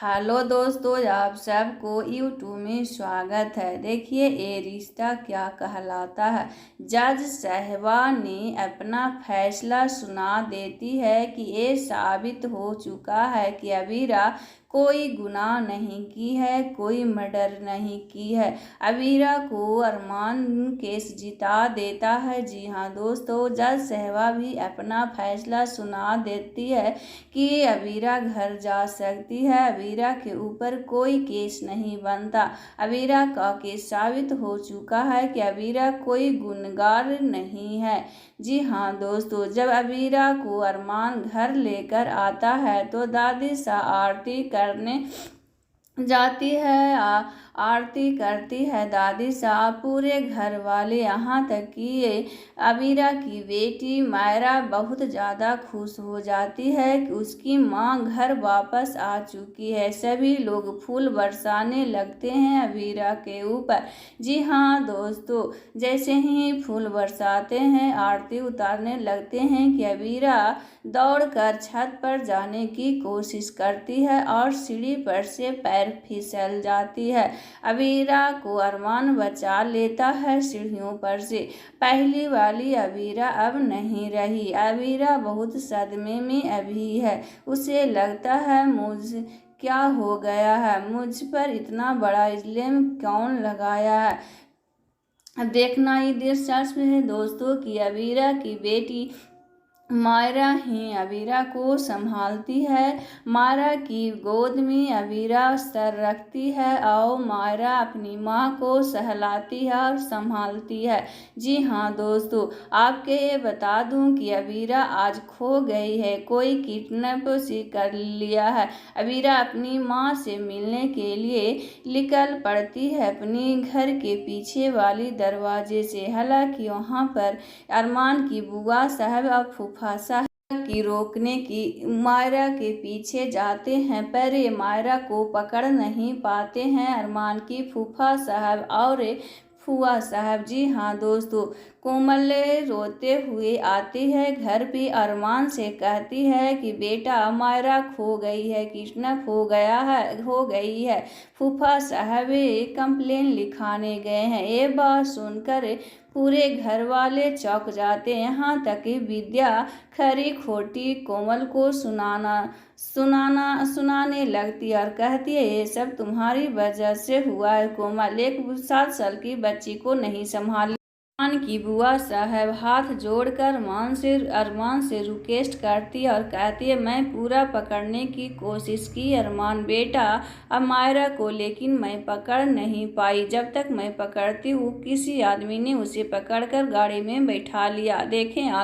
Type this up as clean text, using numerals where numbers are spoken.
Hello दोस्तों, आप सबको यूट्यूब में स्वागत है। देखिए ये रिश्ता क्या कहलाता है। जज साहिबा ने अपना फैसला सुना देती है कि ये साबित हो चुका है कि अबीरा कोई गुनाह नहीं की है, कोई मर्डर नहीं की है। अबीरा को अरमान केस जिता देता है। जी हाँ दोस्तों, जज साहिबा भी अपना फैसला सुना देती है कि अबीरा घर जा सकती है। अबीरा के ऊपर कोई केस नहीं बनता। अबीरा का केस साबित हो चुका है कि अबीरा कोई गुनहगार नहीं है। जी हाँ दोस्तों, जब अबीरा को अरमान घर लेकर आता है तो दादी सा आरती करने जाती है। आरती करती है दादी साहब। पूरे घर वाले, यहाँ तक कि अबीरा की बेटी मायरा बहुत ज़्यादा खुश हो जाती है कि उसकी माँ घर वापस आ चुकी है। सभी लोग फूल बरसाने लगते हैं अबीरा के ऊपर। जी हाँ दोस्तों, जैसे ही फूल बरसाते हैं, आरती उतारने लगते हैं कि अबीरा दौड़कर छत पर जाने की कोशिश करती है और सीढ़ी पर से पैर फिसल जाती है। अबीरा को अरमान बचा लेता है सीढ़ियों पर से। पहली वाली अबीरा अब नहीं रही। अबीरा बहुत सदमे में अभी है। उसे लगता है मुझ क्या हो गया है, मुझ पर इतना बड़ा इल्ज़ाम कौन लगाया है। अब देखना ही दिलचस्प है दोस्तों कि अबीरा की बेटी मायरा ही अबीरा को संभालती है। मायरा की गोद में अबीरा सर रखती है और मायरा अपनी माँ को सहलाती है और संभालती है। जी हाँ दोस्तों, आपके ये बता दूं कि अबीरा आज खो गई है। कोई किडनैप उसे कर लिया है। अबीरा अपनी माँ से मिलने के लिए निकल पड़ती है अपने घर के पीछे वाली दरवाजे से। हालांकि वहाँ पर अरमान की बुआ साहब और फूफा साहब की रोकने की मायरा के पीछे जाते हैं, पर ये मायरा को पकड़ नहीं पाते हैं अरमान की फूफा साहब और फुआ साहब। जी हाँ दोस्तों, कोमल रोते हुए आती है घर पे। अरमान से कहती है कि बेटा मायरा खो गई है, किडनैप हो गई है। फूफा साहब कंप्लेन लिखाने गए हैं। ये बात सुनकर पूरे घर वाले चौंक जाते हैं। यहाँ तक कि विद्या खरी खोटी कोमल को सुनाने लगती और कहती है ये सब तुम्हारी वजह से हुआ है। कोमल एक 7 साल की बच्ची को नहीं संभाली। अरमान की बुआ साहब हाथ जोड़कर अरमान से रिक्वेस्ट करती और कहती है मैं पूरा पकड़ने की कोशिश की अरमान बेटा अब मायरा को, लेकिन मैं पकड़ नहीं पाई। जब तक मैं पकड़ती हूँ किसी आदमी ने उसे पकड़कर गाड़ी में बैठा लिया। देखें आगे।